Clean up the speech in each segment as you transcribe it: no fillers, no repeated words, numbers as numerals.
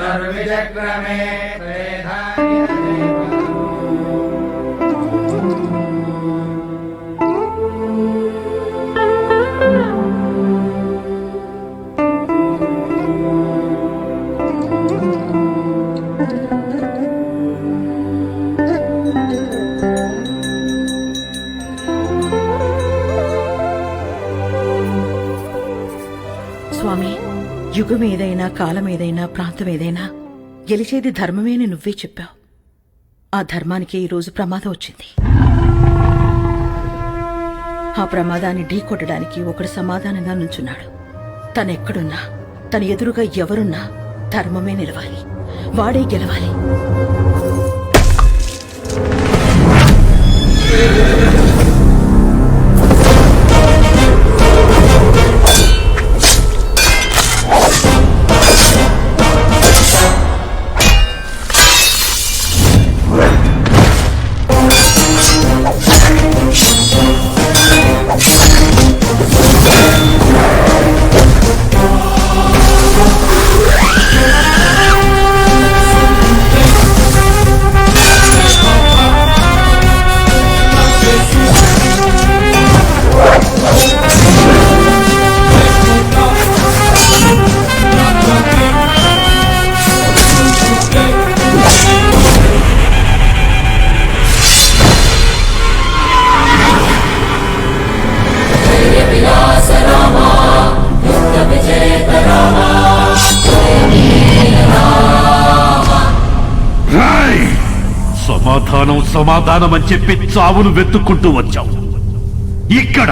ధనుర్విచక్రమే స్వామి, యుగం ఏదైనా, కాలం ఏదైనా, ప్రాంతం ఏదైనా గెలిచేది ధర్మమే అని నువ్వే చెప్పావు. ఆ ధర్మానికి ఈరోజు ప్రమాదం వచ్చింది. ఆ ప్రమాదాన్ని ఢీకొట్టడానికి ఒకడు సమాధానంగా నుంచున్నాడు. తనెక్కడున్నా, తన ఎదురుగా ఎవరున్నా ధర్మమే నిలవాలి, వాడే గెలవాలి. సమాధానం అని చెప్పి చావును వెతుక్కుంటూ వచ్చావు. ఇక్కడ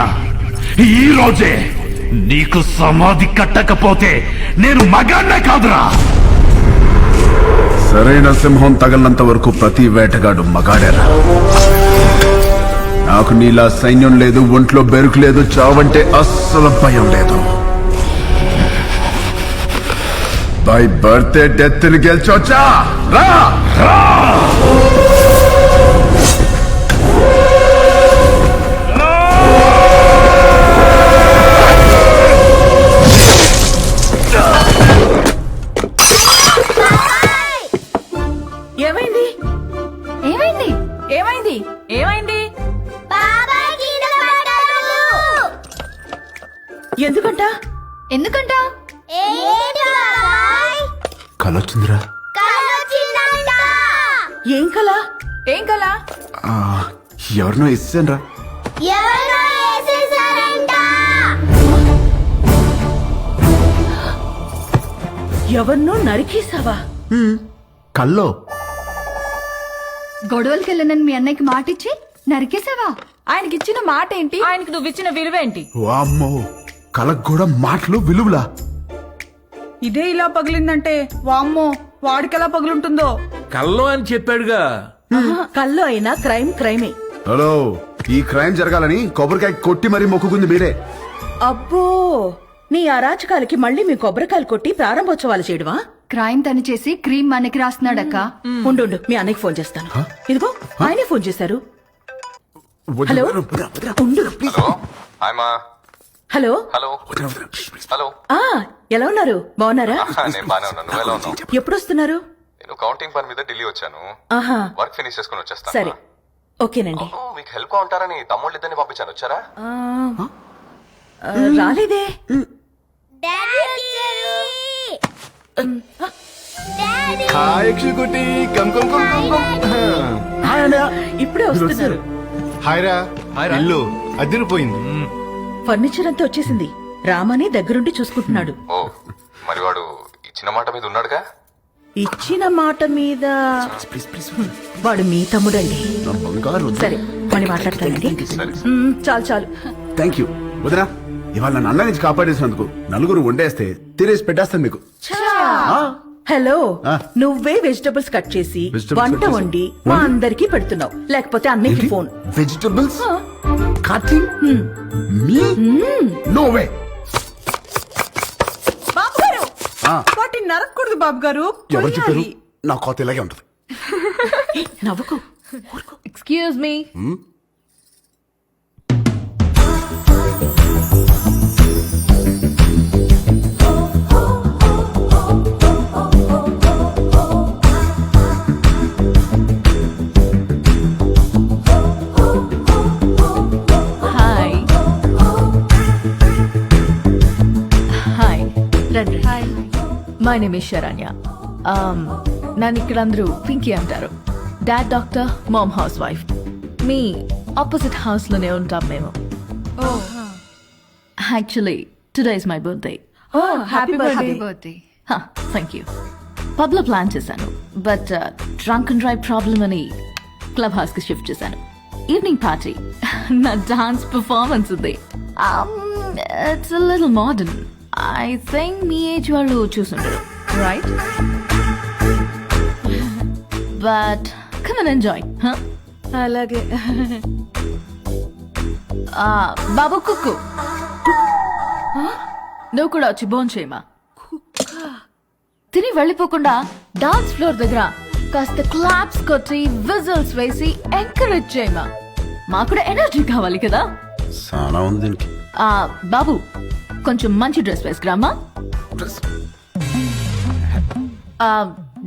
ఈ రోజే నీకు సమాధి కట్టకపోతే నేను మగాన్నే కాదురా. సరైన సింహం తగలనంత వరకు ప్రతి వేటగాడు మగాడేరా. నాకు నీలా సైన్యం లేదు, ఒంట్లో బెరుకు లేదు, చావంటే అస్సలు భయం లేదు. బై బర్త్డే డెత్ ని గెలిచొచ్చా రా. ఏమైంది? ఏమైంది? ఏమైంది? ఏమైంది? ఎందుకంట? ఎందుకంట? కలొచ్చిందిరా. ఏం కల? ఏం కల? ఎవరినో ఇస్తానరా. ఎవరినో నరికేసావా? కల్లో గొడవలకెళ్ళనని మీ అన్నయ్యకి మాటిచ్చి నరికేసావా? ఆయనకిచ్చిన మాట ఏంటి? ఆయనకి నువ్విచ్చిన విలువేంటి? వామ్మో, కలకు కూడా మాటలు విలువలా. ఇదే ఇలా పగిలిందంటే వామ్మో వాడికెలా పగులుంటుందో. కల్లో అని చెప్పాడుగా. కల్లో అయినా క్రైమ్ క్రైమే. హలో, ఈ క్రైమ్ జరగాలని కొబ్బరికాయ కొట్టి మరీ మొక్కుకుంది మీరే. అబ్బో, నీ అరాచకాలకి మళ్ళీ మీ కొబ్బరికాయలు కొట్టి ప్రారంభోత్సవాలు చేయడమా? క్రైమ్ తను చేసి క్రీమ్ మనకి రాస్తున్నాడక్క. ఉండు, మీ అన్నయ్యకి ఫోన్ చేస్తాను. ఇదిగో ఆయనే ఫోన్ చేశారు. హలో, ఉండు. Hello hello hello. ఎలా ఉన్నారు? బాగున్నారా? నేను బానే ఉన్నాను. నువ్వు ఎలా ఉన్నావు? ఎప్పుడు వస్తున్నారు? నేను కౌంటింగ్ పని మీద ఢిల్లీ వచ్చాను. ఆహా, వర్క్ ఫినిష్ చేసుకుని వచ్చేస్తాను. సరే, ఓకేనండి. మీకు హెల్ప్ గా ఉంటారని తమ్ముళ్ళు ఇద్దరిని పంపించాను. వచ్చారా? రాలేదే. ఇప్పుడే వస్తున్నారు. ఇల్లు అదిరిపోయింది. ఫర్నిచర్ అంతా వచ్చేసింది. రామని దగ్గరుండి చూసుకుంటున్నాడు. ఓ, మరి వాడు ఇచ్చిన మాట మీద ఉన్నాడుగా? ఇచ్చిన మాట మీద వాడు మీ తమ్ముడండి. సరే, మళ్ళీ మాట్లాడతానండి. చాలు చాలు. థ్యాంక్ యూ వదినా. ఇవాళ నన్ను అన్న నుంచి కాపాడేసినందుకు నలుగురు వండేస్తే తినేసి పెట్టేస్తాను మీకు. హలో, నువ్వే వెజిటబుల్స్ కట్ చేసి వంట వండి మా అందరికి పెడుతున్నావు. లేకపోతే అన్నయ్యకి phone. Vegetables cutting me? No way. బాబు గారు, వాటిని నరకూడదు బాబు గారు. ఎవరు చెప్పారు? నా కోత ఇలాగే ఉంటది. నవ్వుకో. Excuse me. రండి. My name is Saranya. నన్ను ఇక్కడ అందరూ పింకీ అంటారు. Dad doctor, mom house wife. మీ ఆపోజిట్ హౌస్ లోనే ఉంటాం మేము. Actually today is my birthday. Happy birthday. Birthday. Thank you. Pub లో ప్లాన్ చేశాను, but drunk and drive problem అని క్లబ్ హౌస్ కి షిఫ్ట్ చేశాను. ఈవినింగ్ పార్టీ, నా డాన్స్ పర్ఫార్మెన్స్ ఉంది. It's a little modern. I think మీ ఏజ్ వాళ్ళు చూసుంటారు, right? But come and enjoy, huh? అలాగే. బాబు కుక్కు, నువ్వు కూడా వచ్చి బోన్ చేయమా. తిని వెళ్ళిపోకుండా డాన్స్ ఫ్లోర్ దగ్గర కాస్త క్లాప్స్ కొట్టి విజిల్స్ వేసి ఎంకరేజ్ చేయమా. మాకు కూడా ఎనర్జీ కావాలి కదా. చాలా ఉంది దీనికి. బాబు కొంచెం మంచి డ్రెస్ వేసుకురామా.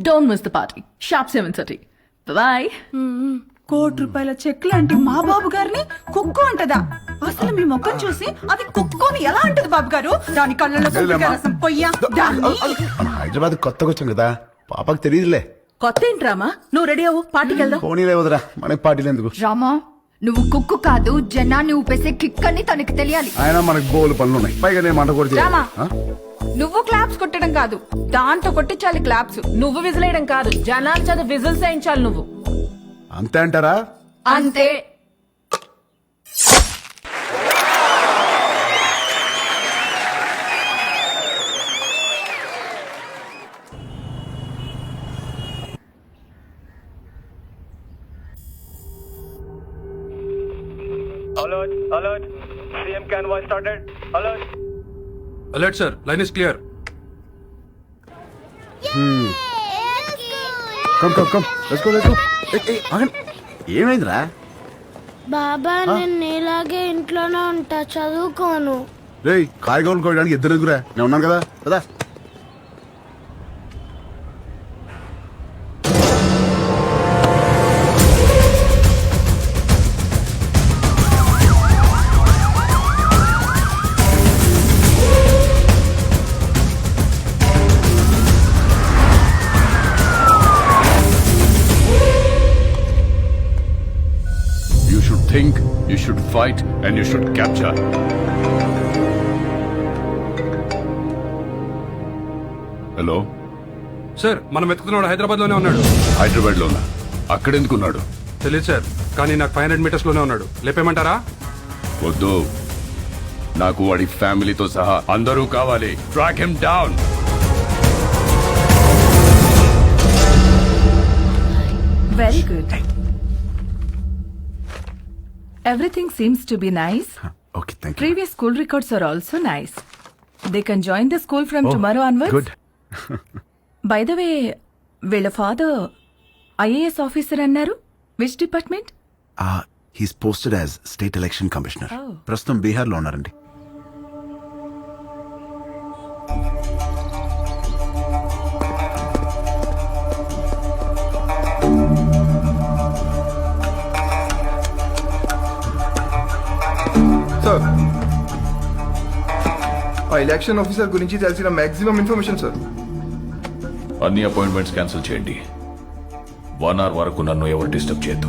Don't miss the party. Sharp 7:30. Bye. ₹1,00,00,000 cheque లాంటి మా బాబు గారిని కుక్కు అంటదా? అసలు మీ ముఖం చూసి అది కుక్కుని ఎలా అంటది బాబు గారు? దాని కళ్ళలో సుబ్బిగా రసం పొయ్యా. దాన్ని మన హైదరాబాద్ కొత్తగా వచ్చాం కదా, పాపకు తెలియదులే. కొత్త ఏంట్రామా? నువ్వు రెడీ అవ్వు, పార్టీకి వెళ్దాం. పోనీలే వదరా, మనకి పార్టీలు ఎందుకు? రామా, నువ్వు కుక్కు కాదు, జనాన్ని ఊపేసే కిక్ అని తనకి తెలియాలి. ఆయన మనకి బోలు పనులు ఉన్నాయి, పైగా నేను మంట కొడితే రామా, నువ్వు క్లాప్స్ కొట్టడం కాదు, దాంతో కొట్టించాలి క్లాప్స్. నువ్వు విజిలేయడం కాదు, జనాలు చదువు విజిల్స్ వేయించాలి నువ్వు. అంతే అంటారా? అంతే. Alert, alert. CM convoy started. Alert. Alert sir, line is clear. Come come come, let's go let's go. ఏమైందిరా? బాబా నేను ఇలాగే ఇంట్లోనే ఉంటా, చదువుకోను. రేయ్, కాయగూరలు కోయడానికి ఇద్దరు ఎదుగురా, నేను ఉన్నాను కదా కదా. Think, you should fight, and you should capture. Hello sir, మనం వెతుకుతున్నాడు హైదరాబాద్ లోనే ఉన్నాడు. హైదరాబాద్ లోనా? అక్కడెందుకున్నాడు? తెలియదు సార్, కానీ నాకు 500 మీటర్స్ లోనే ఉన్నాడు. లేపేమంటారా? వద్దు, నాకు వాడి ఫ్యామిలీతో సహా అందరూ కావాలి. Track him down. Very good. Everything seems to be nice. Okay, thank you. Previous school records are also nice. They can join the school from tomorrow onwards. Good. By the way, వీళ్ళ father IAS officer అన్నారు. Which department? He's posted as State Election Commissioner. ప్రస్తుతం బీహార్ లో ఉన్నారండి. Sir, ఆ election officer గురించి తెలిసిన maximum information sir. అన్ని appointments cancel చేయండి. 1 hour వరకు నన్ను ఎవరు డిస్టర్బ్ చేయొద్దు.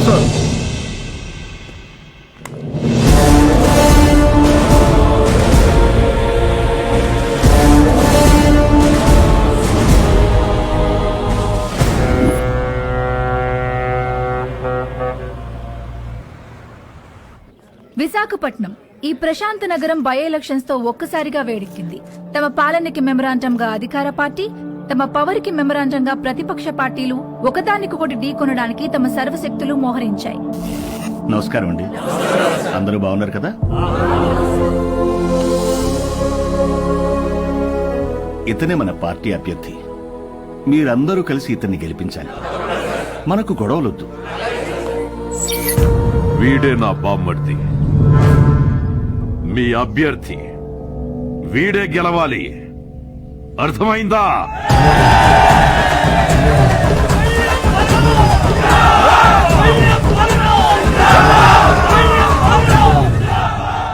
సార్, విశాఖపట్నం ఈ ప్రశాంత నగరం బై ఎలక్షన్స్ తో ఒక్కసారిగా వేడెక్కింది. తమ పాలనకి మెమరాండంగా అధికార పార్టీ, తమ పవర్ కి మెమరాండంగా ప్రతిపక్ష పార్టీలు ఒకదానికొకటి ఢీకొనడానికి తమ సర్వశక్తులు మోహరించాయి. నమస్కారం అండి, అందరూ బాగున్నారు కదా? ఇతనే మన పార్టీ అభ్యర్థి. మీరందరూ కలిసి ఇతన్ని గెలిపించాలి. మనకు గొడవలొద్దు. వీడే నా బామ్మర్ది, మీ అభ్యర్థి. వీడే గెలవాలి, అర్థమైందా?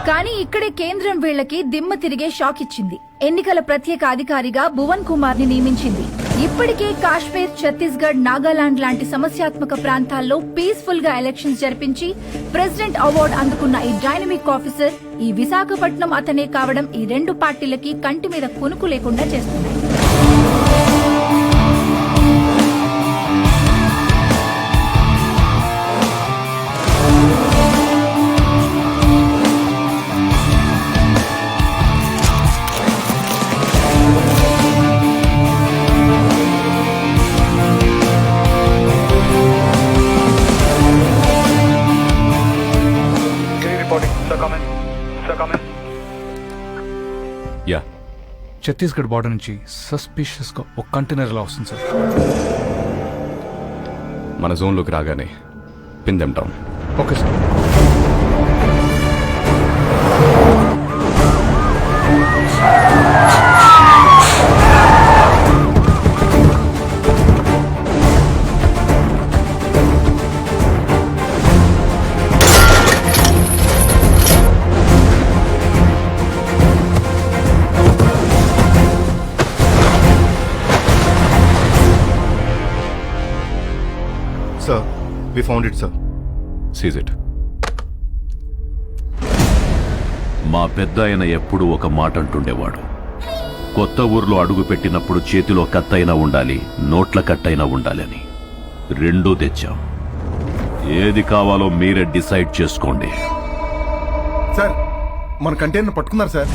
కానీ ఈ ఇక్కడే కేంద్రం వీళ్లకి దిమ్మ తిరిగే షాక్ ఇచ్చింది. ఎన్నికల ప్రత్యేక అధికారిగా భువన్ కుమార్ ని నియమించింది. ఇప్పటికే కాశ్మీర్, ఛత్తీస్గఢ్, నాగాలాండ్ లాంటి సమస్యాత్మక ప్రాంతాల్లో పీస్ఫుల్ గా ఎలక్షన్స్ జరిపించి ప్రెసిడెంట్ అవార్డు అందుకున్న ఈ డైనమిక్ ఆఫీసర్ ఈ విశాఖపట్నం అతనే కావడం ఈ రెండు పార్టీలకి కంటి మీద కునుకు లేకుండా చేస్తుంది. యా, ఛత్తీస్గఢ్ బార్డర్ నుంచి సస్పిషియస్ గా ఒక కంటైనర్ లా వస్తుంది సార్. మన జోన్లోకి రాగానే pin them down. Okay sir. Sir we found it sir. Seize it. మా పెద్ద ఆయన ఎప్పుడు ఒక మాట అంటుండేవాడు, కొత్త ఊర్లో అడుగు పెట్టినప్పుడు చేతిలో కత్తైనా ఉండాలి, నోట్ల కట్టైనా ఉండాలి అని. రెండూ తెచ్చాం. ఏది కావాలో మీరే డిసైడ్ చేసుకోండి. సార్ మన కంటైనర్ పట్టుకున్నారు సార్.